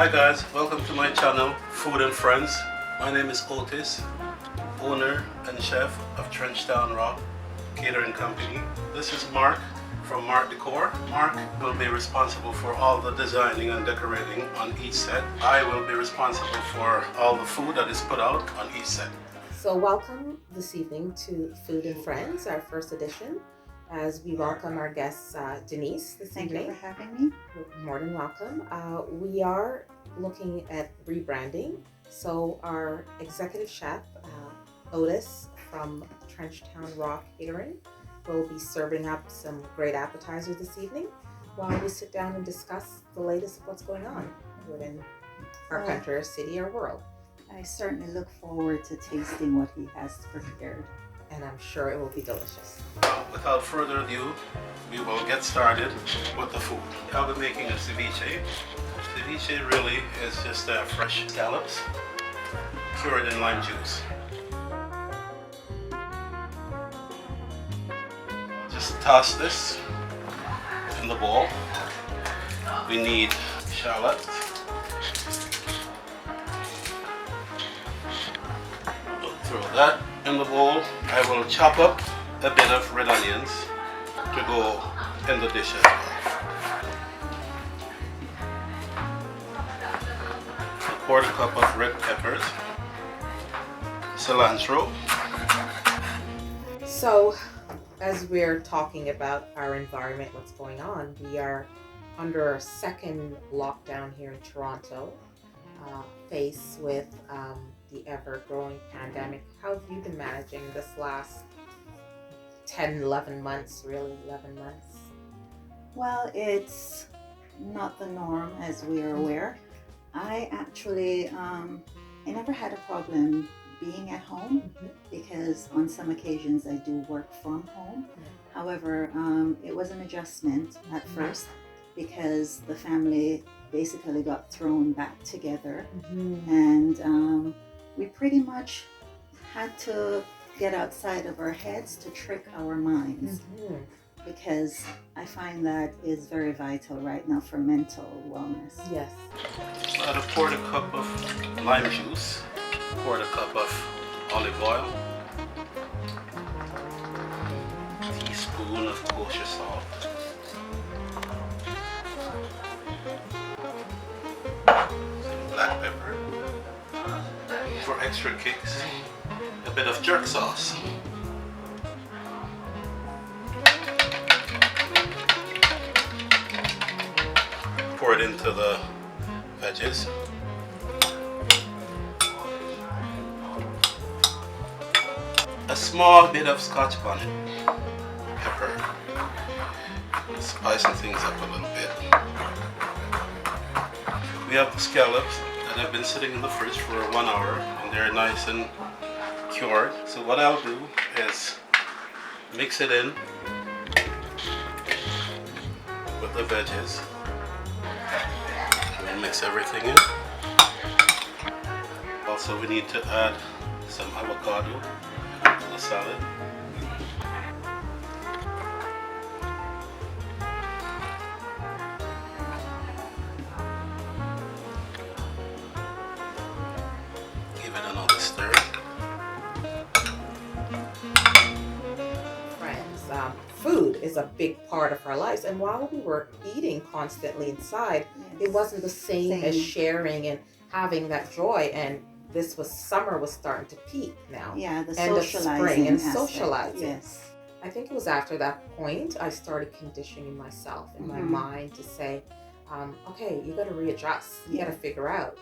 Hi guys, welcome to my channel, Food and Friends. My name is Otis, owner and chef of Trenchtown Rock Catering Company. This is Mark from Mark Decor. Mark will be responsible for all the designing and decorating on each set. I will be responsible for all the food that is put out on each set. So welcome this evening to Food and Friends, our first edition, as we welcome our guest Denise this evening. Thank you for having me. You're more than welcome. We are looking at rebranding. So our executive chef, Otis from Trenchtown Rock Catering, will be serving up some great appetizers this evening while we sit down and discuss the latest of what's going on within our country, our city, our world. I certainly look forward to tasting what he has prepared. And I'm sure it will be delicious. Without further ado, we will get started with the food. I'll be making a ceviche. Ceviche really is just fresh scallops cured in lime juice. Just toss this in the bowl. We need shallots. Throw that in the bowl. I will chop up a bit of red onions to go in the dish as well. A quarter cup of red peppers, cilantro. So, as we're talking about our environment, what's going on, we are under a second lockdown here in Toronto, faced with the ever-growing pandemic. How have you been managing this last 10, 11 months, really 11 months? Well, it's not the norm, as we are aware. I actually, I never had a problem being at home because on some occasions I do work from home. However, it was an adjustment at first because the family basically got thrown back together, and we pretty much had to get outside of our heads to trick our minds, because I find that is very vital right now for mental wellness. Yes. About a quarter cup of lime juice, a quarter cup of olive oil, a teaspoon of kosher salt, some black pepper. For extra kicks, a bit of jerk sauce. Pour it into the veggies. A small bit of Scotch bonnet pepper. Spicing things up a little bit. We have the scallops that have been sitting in the fridge for 1 hour, and they're nice and cured. So what I'll do is mix it in with the veggies. And mix everything in. Also, we need to add some avocado to the salad. Give it another stir. Friends, food is a big part of our lives, and while we were eating constantly inside, it wasn't the same as sharing and having that joy. And this was summer was starting to peak now. Yeah, the end of socializing spring and aspect. socializing. Yes. I think it was after that point I started conditioning myself in my mind to say, okay, you got to readjust. You got to figure out.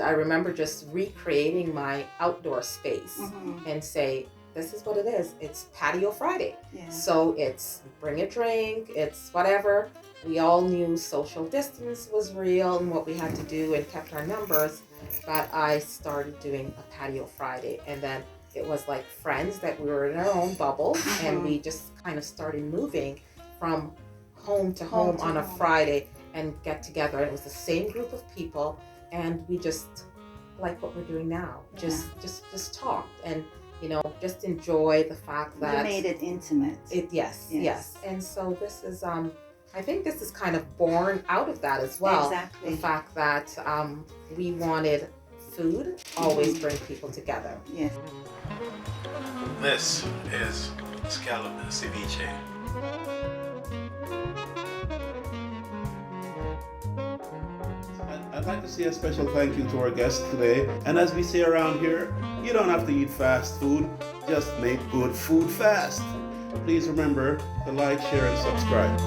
I remember just recreating my outdoor space and say, this is what it is. It's Patio Friday. Yeah. So it's bring a drink, it's whatever. We all knew social distance was real and what we had to do and kept our numbers. But I started doing a Patio Friday, and then it was like friends that we were in our own bubble, and we just kind of started moving from home to home on a Friday and get together. It was the same group of people, and we just like what we're doing now. Just talked and just enjoy the fact that you made it intimate. Yes. And so this is I think this is kind of born out of that as well. Exactly. The fact that we wanted food always bring people together. Yes. This is Scallop Ceviche. I'd like to say a special thank you to our guests today. And as we say around here, you don't have to eat fast food, just make good food fast. Please remember to like, share, and subscribe.